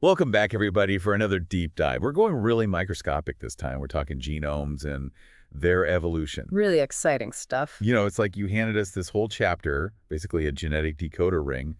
Welcome back, everybody, for another deep dive. We're going really microscopic this time. We're talking genomes and their evolution. Really exciting stuff. It's like you handed us this whole chapter, basically a genetic decoder ring,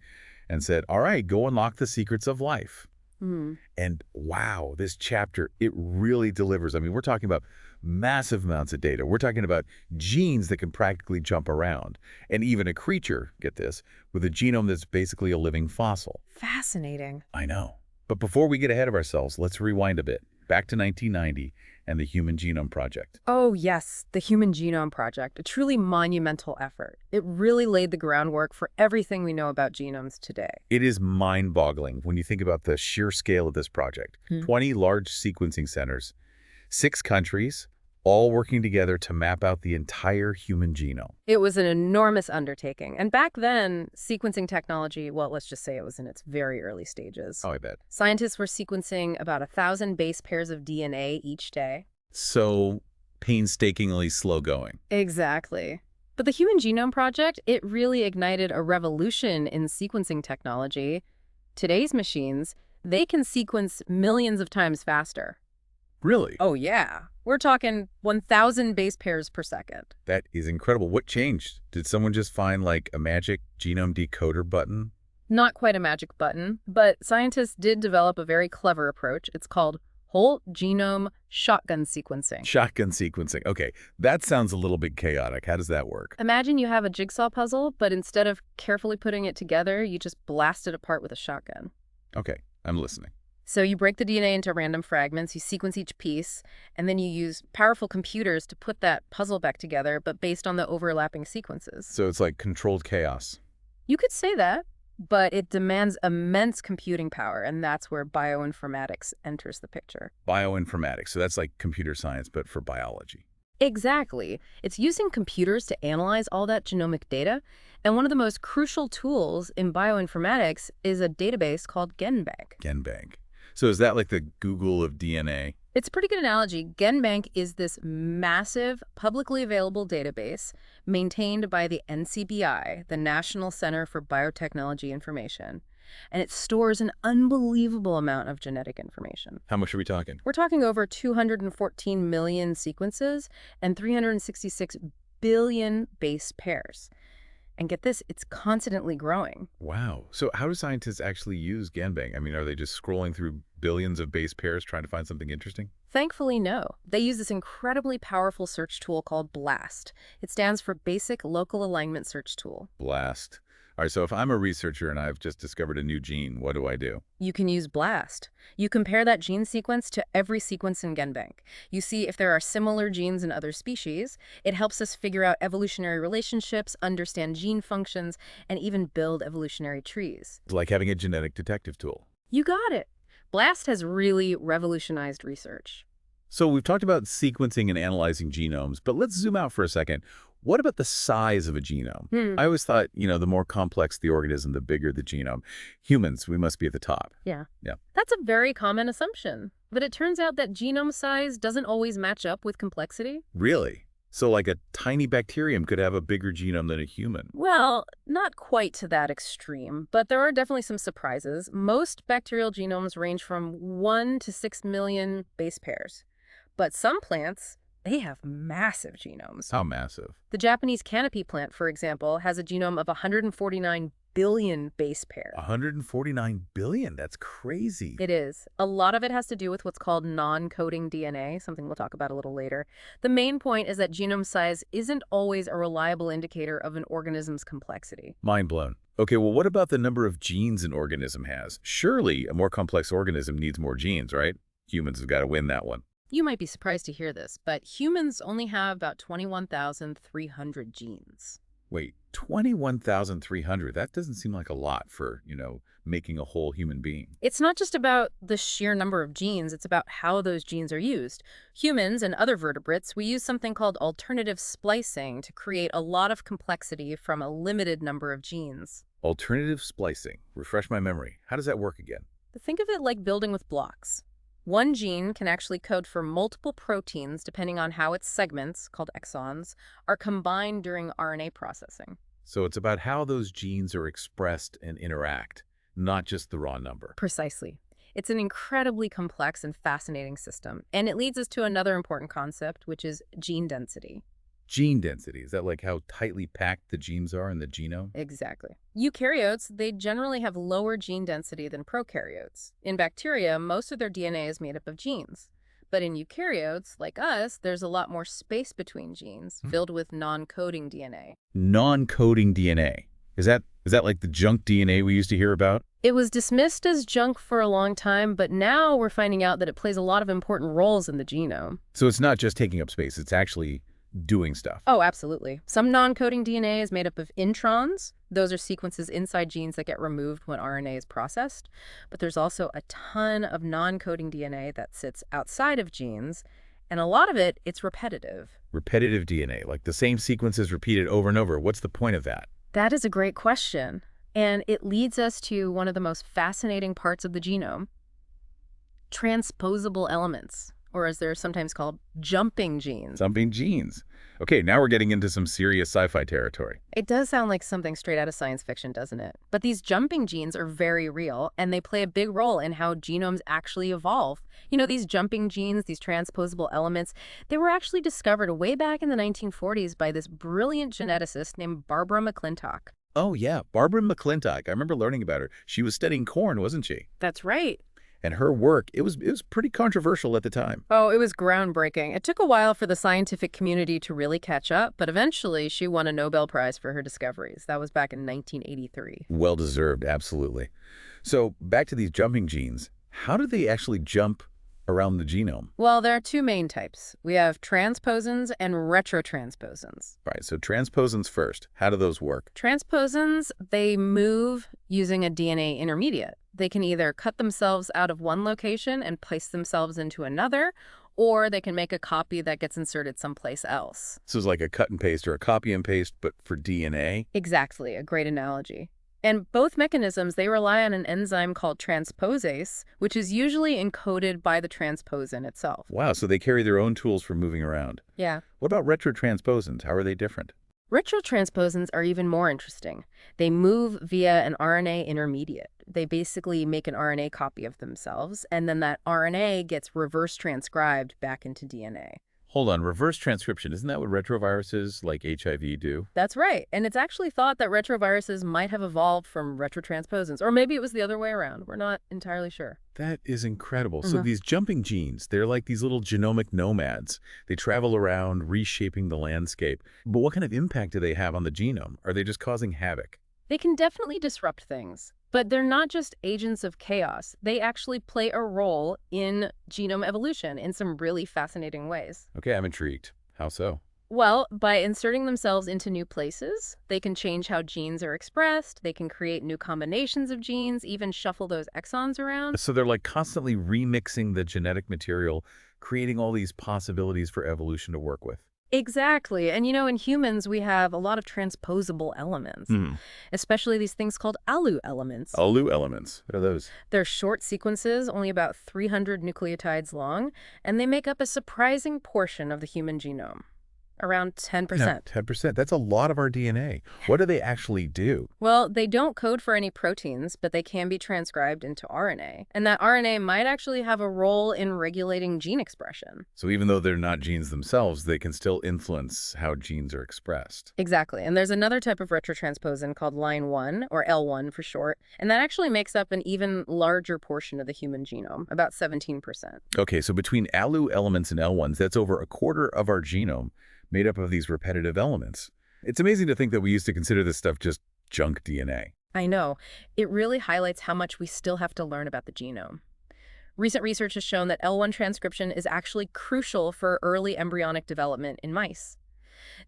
and said, all right, go unlock the secrets of life. Hmm. And wow, this chapter, it really delivers. I mean, we're talking about massive amounts of data. We're talking about genes that can practically jump around. And even a creature, get this, with a genome that's basically a living fossil. Fascinating. I know. But before we get ahead of ourselves, let's rewind a bit. Back to 1990 and the Human Genome Project. Oh, yes, the Human Genome Project, a truly monumental effort. It really laid the groundwork for everything we know about genomes today. It is mind-boggling when you think about the sheer scale of this project. 20 large sequencing centers, 6 countries, all working together to map out the entire human genome. It was an enormous undertaking. And back then, sequencing technology, well, let's just say it was in its very early stages. Oh, I bet. Scientists were sequencing about 1,000 base pairs of DNA each day. So painstakingly slow going. Exactly. But the Human Genome Project, it really ignited a revolution in sequencing technology. Today's machines, they can sequence millions of times faster. Really? Oh, yeah. We're talking 1,000 base pairs per second. That is incredible. What changed? Did someone just find like a magic genome decoder button? Not quite a magic button, but scientists did develop a very clever approach. It's called whole genome shotgun sequencing. Shotgun sequencing. Okay, that sounds a little bit chaotic. How does that work? Imagine you have a jigsaw puzzle, but instead of carefully putting it together, you just blast it apart with a shotgun. Okay, I'm listening. So you break the DNA into random fragments, you sequence each piece, and then you use powerful computers to put that puzzle back together, but based on the overlapping sequences. So it's like controlled chaos. You could say that, but it demands immense computing power, and that's where bioinformatics enters the picture. Bioinformatics. So that's like computer science, but for biology. Exactly. It's using computers to analyze all that genomic data, and one of the most crucial tools in bioinformatics is a database called GenBank. GenBank. So is that like the Google of DNA? It's a pretty good analogy. GenBank is this massive, publicly available database maintained by the NCBI, the National Center for Biotechnology Information, and it stores an unbelievable amount of genetic information. How much are we talking? We're talking over 214 million sequences and 366 billion base pairs. And get this, it's constantly growing. Wow. So how do scientists actually use GenBank? I mean, are they just scrolling through billions of base pairs trying to find something interesting? Thankfully, no. They use this incredibly powerful search tool called BLAST. It stands for Basic Local Alignment Search Tool. BLAST. All right, so if I'm a researcher and I've just discovered a new gene, what do I do? You can use BLAST. You compare that gene sequence to every sequence in GenBank. You see if there are similar genes in other species. It helps us figure out evolutionary relationships, understand gene functions, and even build evolutionary trees. It's like having a genetic detective tool. You got it. BLAST has really revolutionized research. So we've talked about sequencing and analyzing genomes, but let's zoom out for a second. What about the size of a genome? I always thought, the more complex the organism, the bigger the genome. Humans, we must be at the top. Yeah. Yeah. That's a very common assumption. But it turns out that genome size doesn't always match up with complexity. Really? So like a tiny bacterium could have a bigger genome than a human? Well, not quite to that extreme, but there are definitely some surprises. Most bacterial genomes range from 1 to 6 million base pairs. But some plants, they have massive genomes. How massive? The Japanese canopy plant, for example, has a genome of 149 billion base pairs. 149 billion? That's crazy. It is. A lot of it has to do with what's called non-coding DNA, something we'll talk about a little later. The main point is that genome size isn't always a reliable indicator of an organism's complexity. Mind blown. Okay, well, what about the number of genes an organism has? Surely a more complex organism needs more genes, right? Humans have got to win that one. You might be surprised to hear this, but humans only have about 21,300 genes. Wait, 21,300? That doesn't seem like a lot for, making a whole human being. It's not just about the sheer number of genes, it's about how those genes are used. Humans and other vertebrates, we use something called alternative splicing to create a lot of complexity from a limited number of genes. Alternative splicing. Refresh my memory. How does that work again? Think of it like building with blocks. One gene can actually code for multiple proteins depending on how its segments, called exons, are combined during RNA processing. So it's about how those genes are expressed and interact, not just the raw number. Precisely. It's an incredibly complex and fascinating system, and it leads us to another important concept, which is gene density. Gene density, is that like how tightly packed the genes are in the genome? Exactly. Eukaryotes, they generally have lower gene density than prokaryotes. In bacteria, most of their DNA is made up of genes. But in eukaryotes, like us, there's a lot more space between genes, Hmm. filled with non-coding DNA. Non-coding DNA. Is that like the junk DNA we used to hear about? It was dismissed as junk for a long time, but now we're finding out that it plays a lot of important roles in the genome. So it's not just taking up space, it's actually doing stuff. Oh, absolutely. Some non-coding DNA is made up of introns. Those are sequences inside genes that get removed when RNA is processed. But there's also a ton of non-coding DNA that sits outside of genes, and a lot of it, it's repetitive. Repetitive DNA, like the same sequences repeated over and over. What's the point of that? That is a great question. And it leads us to one of the most fascinating parts of the genome, transposable elements, or as they're sometimes called, jumping genes. Jumping genes. Okay, now we're getting into some serious sci-fi territory. It does sound like something straight out of science fiction, doesn't it? But these jumping genes are very real, and they play a big role in how genomes actually evolve. You know, these jumping genes, these transposable elements, they were actually discovered way back in the 1940s by this brilliant geneticist named Barbara McClintock. Oh yeah, Barbara McClintock. I remember learning about her. She was studying corn, wasn't she? That's right. And her work, it was pretty controversial at the time. Oh, it was groundbreaking. It took a while for the scientific community to really catch up, but eventually she won a Nobel Prize for her discoveries. That was back in 1983. Well deserved, absolutely. So back to these jumping genes. How do they actually jump around the genome? Well, there are two main types. We have transposons and retrotransposons. Right, so transposons first. How do those work? Transposons, they move using a DNA intermediate. They can either cut themselves out of one location and place themselves into another, or they can make a copy that gets inserted someplace else. This is like a cut and paste or a copy and paste, but for DNA? Exactly, a great analogy. And both mechanisms, they rely on an enzyme called transposase, which is usually encoded by the transposon itself. Wow, so they carry their own tools for moving around. Yeah. What about retrotransposons? How are they different? Retrotransposons are even more interesting. They move via an RNA intermediate. They basically make an RNA copy of themselves, and then that RNA gets reverse transcribed back into DNA. Hold on, reverse transcription, isn't that what retroviruses like HIV do? That's right. And it's actually thought that retroviruses might have evolved from retrotransposons, or maybe it was the other way around. We're not entirely sure. That is incredible. So these jumping genes, they're like these little genomic nomads. They travel around, reshaping the landscape. But what kind of impact do they have on the genome? Are they just causing havoc? They can definitely disrupt things, but they're not just agents of chaos. They actually play a role in genome evolution in some really fascinating ways. Okay, I'm intrigued. How so? Well, by inserting themselves into new places, they can change how genes are expressed, they can create new combinations of genes, even shuffle those exons around. So they're like constantly remixing the genetic material, creating all these possibilities for evolution to work with. Exactly. And you know, in humans, we have a lot of transposable elements, especially these things called ALU elements. ALU elements. What are those? They're short sequences, only about 300 nucleotides long, and they make up a surprising portion of the human genome. Around 10%. 10%. That's a lot of our DNA. What do they actually do? Well, they don't code for any proteins, but they can be transcribed into RNA. And that RNA might actually have a role in regulating gene expression. So even though they're not genes themselves, they can still influence how genes are expressed. Exactly. And there's another type of retrotransposon called line 1, or L1 for short, and that actually makes up an even larger portion of the human genome, about 17%. Okay, so between ALU elements and L1s, that's over a quarter of our genome, made up of these repetitive elements. It's amazing to think that we used to consider this stuff just junk DNA. I know. It really highlights how much we still have to learn about the genome. Recent research has shown that L1 transcription is actually crucial for early embryonic development in mice.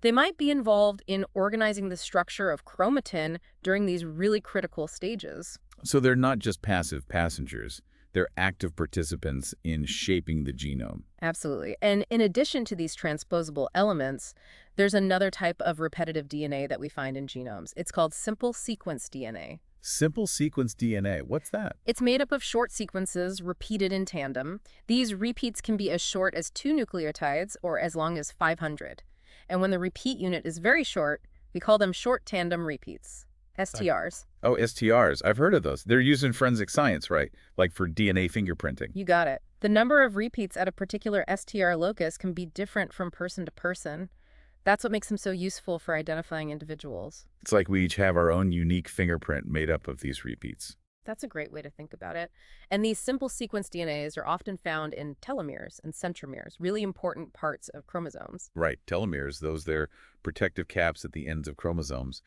They might be involved in organizing the structure of chromatin during these really critical stages. So they're not just passive passengers. They're active participants in shaping the genome. Absolutely. And in addition to these transposable elements, there's another type of repetitive DNA that we find in genomes. It's called simple sequence DNA. Simple sequence DNA. What's that? It's made up of short sequences repeated in tandem. These repeats can be as short as 2 nucleotides or as long as 500. And when the repeat unit is very short, we call them short tandem repeats. STRs. Oh, STRs. I've heard of those. They're used in forensic science, right? Like for DNA fingerprinting. You got it. The number of repeats at a particular STR locus can be different from person to person. That's what makes them so useful for identifying individuals. It's like we each have our own unique fingerprint made up of these repeats. That's a great way to think about it. And these simple sequence DNAs are often found in telomeres and centromeres, really important parts of chromosomes. Right, telomeres, they're protective caps at the ends of chromosomes.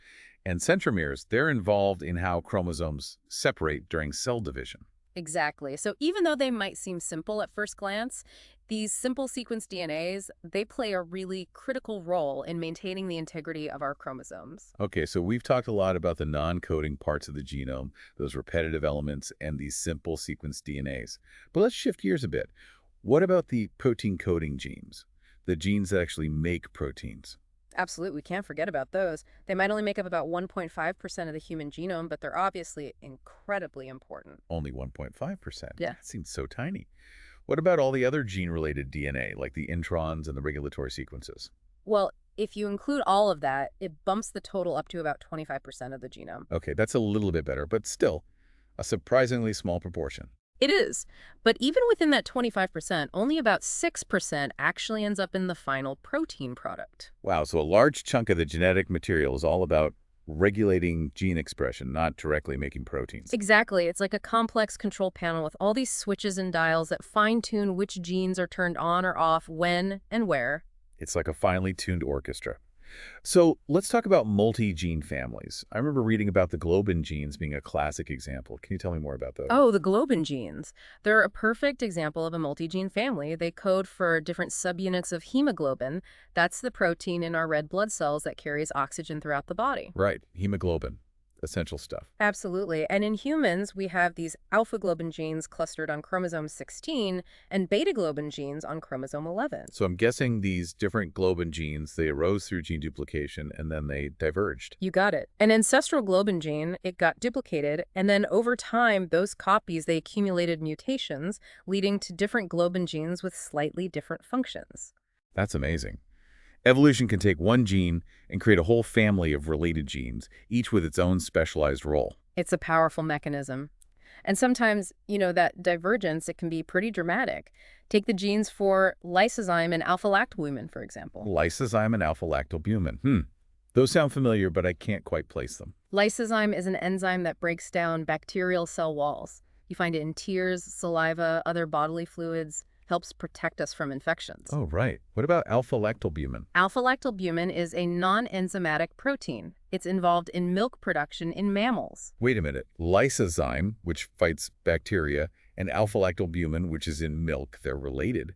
And centromeres, they're involved in how chromosomes separate during cell division. Exactly. So even though they might seem simple at first glance, these simple sequence DNAs, they play a really critical role in maintaining the integrity of our chromosomes. Okay, so we've talked a lot about the non-coding parts of the genome, those repetitive elements, and these simple sequence DNAs. But let's shift gears a bit. What about the protein coding genes? The genes that actually make proteins? Absolutely, we can't forget about those. They might only make up about 1.5% of the human genome, but they're obviously incredibly important. Only 1.5%. Yeah. That seems so tiny. What about all the other gene-related DNA, like the introns and the regulatory sequences? Well, if you include all of that, it bumps the total up to about 25% of the genome. Okay, that's a little bit better, but still a surprisingly small proportion. It is. But even within that 25%, only about 6% actually ends up in the final protein product. Wow, so a large chunk of the genetic material is all about regulating gene expression, not directly making proteins. Exactly. It's like a complex control panel with all these switches and dials that fine-tune which genes are turned on or off, when and where. It's like a finely tuned orchestra. So let's talk about multi-gene families. I remember reading about the globin genes being a classic example. Can you tell me more about those? Oh, the globin genes. They're a perfect example of a multi-gene family. They code for different subunits of hemoglobin. That's the protein in our red blood cells that carries oxygen throughout the body. Right, hemoglobin, essential stuff. Absolutely. And in humans, we have these alpha globin genes clustered on chromosome 16 and beta globin genes on chromosome 11. So I'm guessing these different globin genes, they arose through gene duplication and then they diverged. You got it. An ancestral globin gene, it got duplicated, and then over time, those copies, they accumulated mutations, leading to different globin genes with slightly different functions. That's amazing. Evolution can take one gene and create a whole family of related genes, each with its own specialized role. It's a powerful mechanism. And sometimes, that divergence, it can be pretty dramatic. Take the genes for lysozyme and alpha-lactalbumin, for example. Lysozyme and alpha-lactalbumin. Those sound familiar, but I can't quite place them. Lysozyme is an enzyme that breaks down bacterial cell walls. You find it in tears, saliva, other bodily fluids. Helps protect us from infections. Oh, right. What about alpha-lactalbumin? Alpha-lactalbumin is a non-enzymatic protein. It's involved in milk production in mammals. Wait a minute. Lysozyme, which fights bacteria, and alpha-lactalbumin, which is in milk, they're related.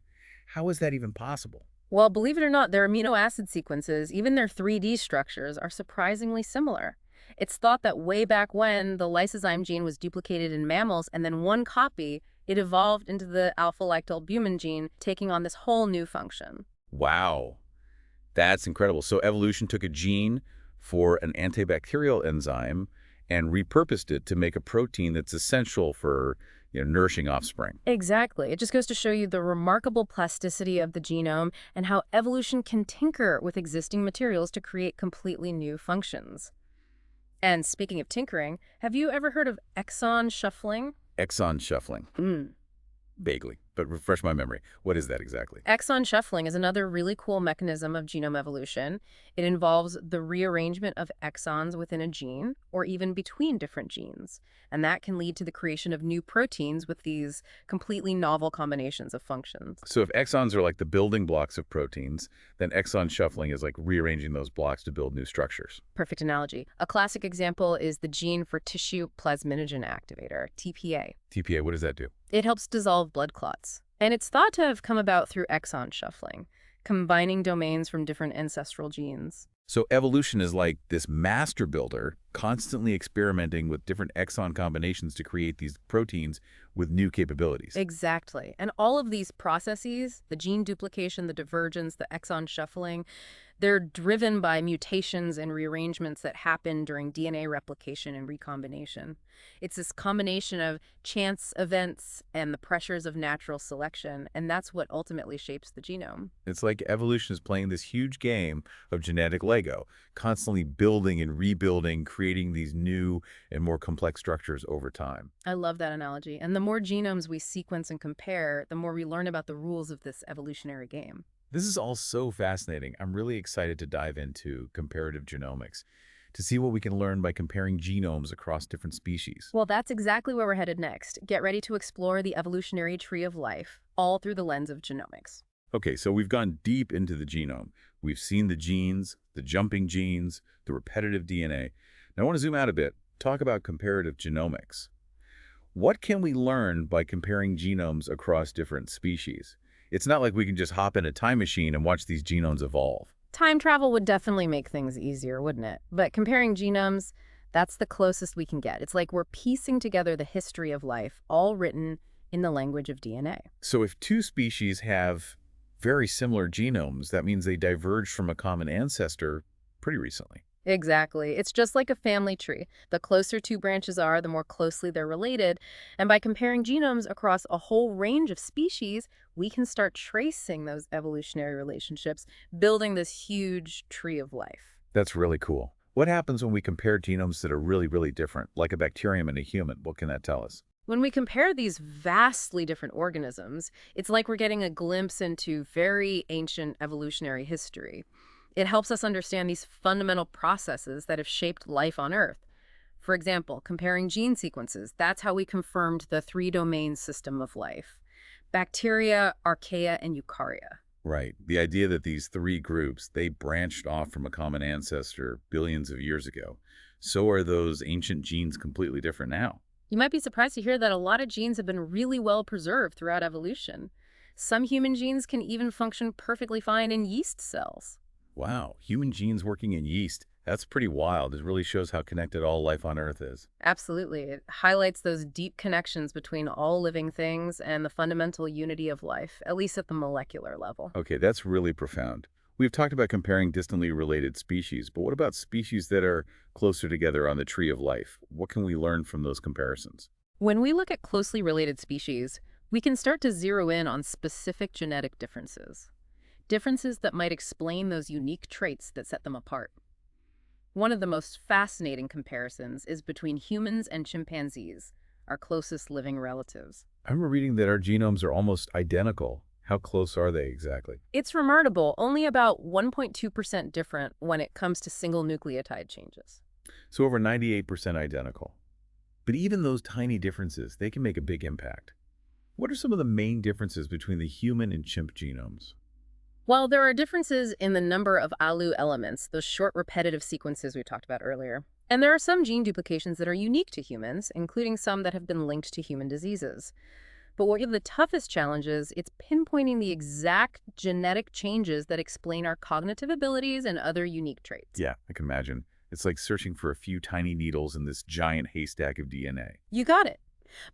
How is that even possible? Well, believe it or not, their amino acid sequences, even their 3D structures, are surprisingly similar. It's thought that way back when the lysozyme gene was duplicated in mammals and then one copy, it evolved into the alpha-lactalbumin gene, taking on this whole new function. Wow. That's incredible. So evolution took a gene for an antibacterial enzyme and repurposed it to make a protein that's essential for nourishing offspring. Exactly. It just goes to show you the remarkable plasticity of the genome and how evolution can tinker with existing materials to create completely new functions. And speaking of tinkering, have you ever heard of exon shuffling? Exon shuffling. Vaguely, but refresh my memory. What is that exactly? Exon shuffling is another really cool mechanism of genome evolution. It involves the rearrangement of exons within a gene or even between different genes. And that can lead to the creation of new proteins with these completely novel combinations of functions. So if exons are like the building blocks of proteins, then exon shuffling is like rearranging those blocks to build new structures. Perfect analogy. A classic example is the gene for tissue plasminogen activator, TPA. TPA, what does that do? It helps dissolve blood clots. And it's thought to have come about through exon shuffling, combining domains from different ancestral genes. So evolution is like this master builder constantly experimenting with different exon combinations to create these proteins with new capabilities. Exactly. And all of these processes, the gene duplication, the divergence, the exon shuffling, they're driven by mutations and rearrangements that happen during DNA replication and recombination. It's this combination of chance events and the pressures of natural selection, and that's what ultimately shapes the genome. It's like evolution is playing this huge game of genetic Lego, constantly building and rebuilding, creating creating these new and more complex structures over time. I love that analogy. And the more genomes we sequence and compare, the more we learn about the rules of this evolutionary game. This is all so fascinating. I'm really excited to dive into comparative genomics to see what we can learn by comparing genomes across different species. Well, that's exactly where we're headed next. Get ready to explore the evolutionary tree of life, all through the lens of genomics. Okay, so we've gone deep into the genome. We've seen the genes, the jumping genes, the repetitive DNA. Now I want to zoom out a bit, talk about comparative genomics. What can we learn by comparing genomes across different species? It's not like we can just hop in a time machine and watch these genomes evolve. Time travel would definitely make things easier, wouldn't it? But comparing genomes, that's the closest we can get. It's like we're piecing together the history of life, all written in the language of DNA. So if two species have very similar genomes, that means they diverged from a common ancestor pretty recently. Exactly. It's just like a family tree. The closer two branches are, the more closely they're related. And by comparing genomes across a whole range of species, we can start tracing those evolutionary relationships, building this huge tree of life. That's really cool. What happens when we compare genomes that are really, really different, like a bacterium and a human? What can that tell us? When we compare these vastly different organisms, it's like we're getting a glimpse into very ancient evolutionary history. It helps us understand these fundamental processes that have shaped life on Earth. For example, comparing gene sequences, that's how we confirmed the three-domain system of life: bacteria, archaea, and eukarya. Right. The idea that these three groups, they branched off from a common ancestor billions of years ago. So are those ancient genes completely different now? You might be surprised to hear that a lot of genes have been really well preserved throughout evolution. Some human genes can even function perfectly fine in yeast cells. Wow, human genes working in yeast. That's pretty wild. It really shows how connected all life on Earth is. Absolutely. It highlights those deep connections between all living things and the fundamental unity of life, at least at the molecular level. Okay, that's really profound. We've talked about comparing distantly related species, but what about species that are closer together on the tree of life? What can we learn from those comparisons? When we look at closely related species, we can start to zero in on specific genetic differences. Differences that might explain those unique traits that set them apart. One of the most fascinating comparisons is between humans and chimpanzees, our closest living relatives. I remember reading that our genomes are almost identical. How close are they exactly? It's remarkable, only about 1.2% different when it comes to single nucleotide changes. So over 98% identical. But even those tiny differences, they can make a big impact. What are some of the main differences between the human and chimp genomes? While there are differences in the number of ALU elements, those short repetitive sequences we talked about earlier, and there are some gene duplications that are unique to humans, including some that have been linked to human diseases. But one of the toughest challenges, it's pinpointing the exact genetic changes that explain our cognitive abilities and other unique traits. Yeah, I can imagine. It's like searching for a few tiny needles in this giant haystack of DNA. You got it.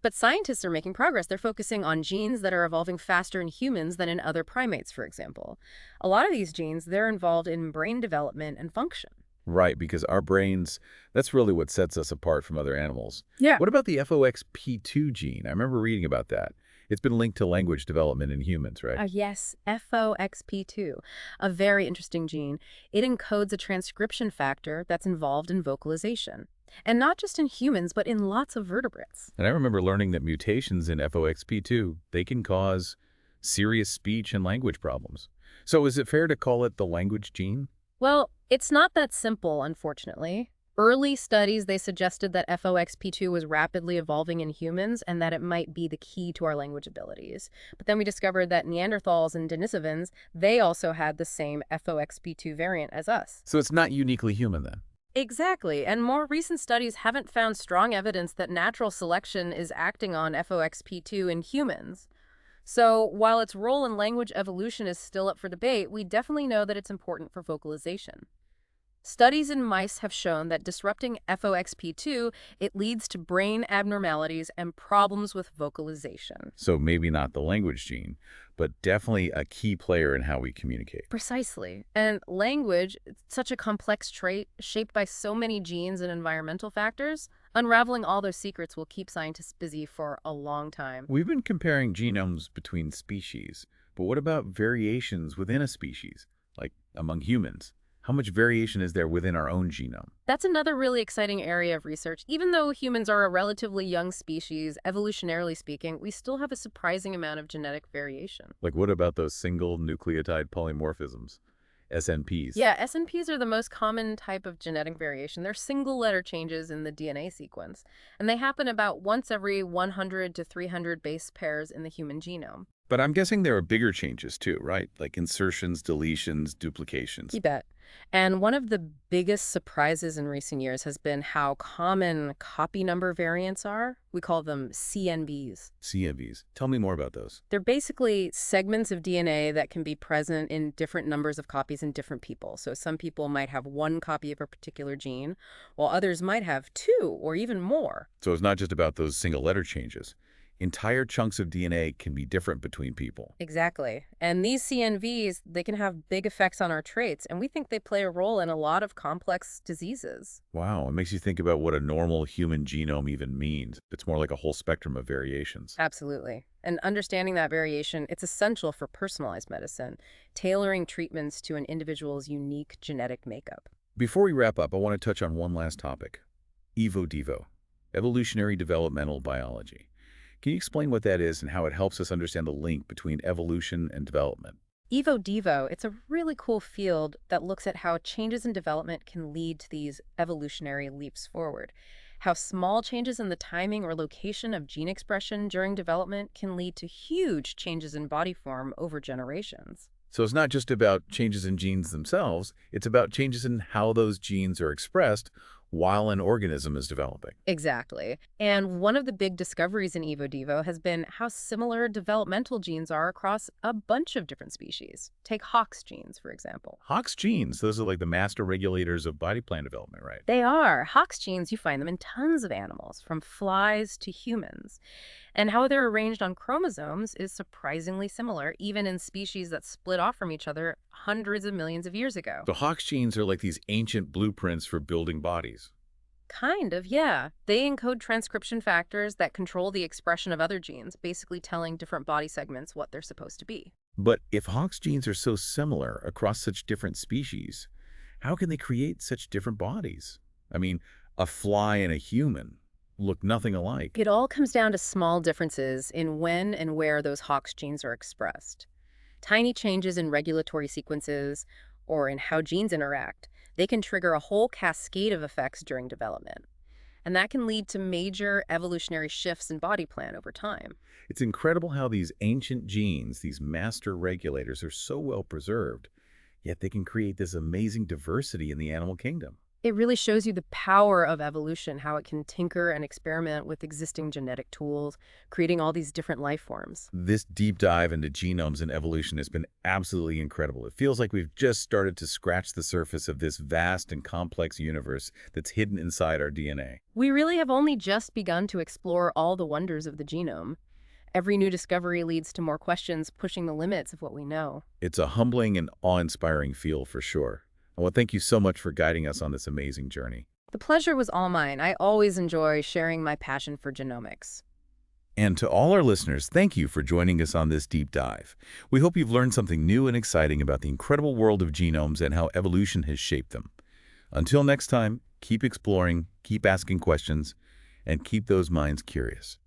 But scientists are making progress. They're focusing on genes that are evolving faster in humans than in other primates, for example. A lot of these genes, they're involved in brain development and function. Right, because our brains, that's really what sets us apart from other animals. Yeah. What about the FOXP2 gene? I remember reading about that. It's been linked to language development in humans, right? Yes, FOXP2, a very interesting gene. It encodes a transcription factor that's involved in vocalization. And not just in humans, but in lots of vertebrates. And I remember learning that mutations in FOXP2, they can cause serious speech and language problems. So is it fair to call it the language gene? Well, it's not that simple, unfortunately. Early studies, they suggested that FOXP2 was rapidly evolving in humans and that it might be the key to our language abilities. But then we discovered that Neanderthals and Denisovans, they also had the same FOXP2 variant as us. So it's not uniquely human then? Exactly, and more recent studies haven't found strong evidence that natural selection is acting on FOXP2 in humans. So while its role in language evolution is still up for debate, we definitely know that it's important for vocalization. Studies in mice have shown that disrupting FOXP2, it leads to brain abnormalities and problems with vocalization. So maybe not the language gene, but definitely a key player in how we communicate. Precisely. And language, it's such a complex trait shaped by so many genes and environmental factors. Unraveling all those secrets will keep scientists busy for a long time. We've been comparing genomes between species, but what about variations within a species, like among humans? How much variation is there within our own genome? That's another really exciting area of research. Even though humans are a relatively young species, evolutionarily speaking, we still have a surprising amount of genetic variation. Like what about those single nucleotide polymorphisms, SNPs? Yeah, SNPs are the most common type of genetic variation. They're single letter changes in the DNA sequence, and they happen about once every 100 to 300 base pairs in the human genome. But I'm guessing there are bigger changes too, right? Like insertions, deletions, duplications. You bet. And one of the biggest surprises in recent years has been how common copy number variants are. We call them CNVs. CNVs. Tell me more about those. They're basically segments of DNA that can be present in different numbers of copies in different people. So some people might have one copy of a particular gene, while others might have two or even more. So it's not just about those single letter changes. Entire chunks of DNA can be different between people. Exactly. And these CNVs, they can have big effects on our traits, and we think they play a role in a lot of complex diseases. Wow, it makes you think about what a normal human genome even means. It's more like a whole spectrum of variations. Absolutely. And understanding that variation, it's essential for personalized medicine, tailoring treatments to an individual's unique genetic makeup. Before we wrap up, I want to touch on one last topic. Evo-Devo, evolutionary developmental biology. Can you explain what that is and how it helps us understand the link between evolution and development? Evo-Devo, it's a really cool field that looks at how changes in development can lead to these evolutionary leaps forward. How small changes in the timing or location of gene expression during development can lead to huge changes in body form over generations. So it's not just about changes in genes themselves, it's about changes in how those genes are expressed while an organism is developing. Exactly. And one of the big discoveries in EvoDevo has been how similar developmental genes are across a bunch of different species. Take Hox genes, for example. Hox genes, those are like the master regulators of body plan development, right? They are. Hox genes, you find them in tons of animals, from flies to humans. And how they're arranged on chromosomes is surprisingly similar, even in species that split off from each other hundreds of millions of years ago. So Hox genes are like these ancient blueprints for building bodies. Kind of, yeah. They encode transcription factors that control the expression of other genes, basically telling different body segments what they're supposed to be. But if Hox genes are so similar across such different species, how can they create such different bodies? I mean, a fly and a human look nothing alike. It all comes down to small differences in when and where those Hox genes are expressed. Tiny changes in regulatory sequences or in how genes interact, they can trigger a whole cascade of effects during development. And that can lead to major evolutionary shifts in body plan over time. It's incredible how these ancient genes, these master regulators, are so well preserved, yet they can create this amazing diversity in the animal kingdom. It really shows you the power of evolution, how it can tinker and experiment with existing genetic tools, creating all these different life forms. This deep dive into genomes and evolution has been absolutely incredible. It feels like we've just started to scratch the surface of this vast and complex universe that's hidden inside our DNA. We really have only just begun to explore all the wonders of the genome. Every new discovery leads to more questions, pushing the limits of what we know. It's a humbling and awe-inspiring feel for sure. Well, thank you so much for guiding us on this amazing journey. The pleasure was all mine. I always enjoy sharing my passion for genomics. And to all our listeners, thank you for joining us on this deep dive. We hope you've learned something new and exciting about the incredible world of genomes and how evolution has shaped them. Until next time, keep exploring, keep asking questions, and keep those minds curious.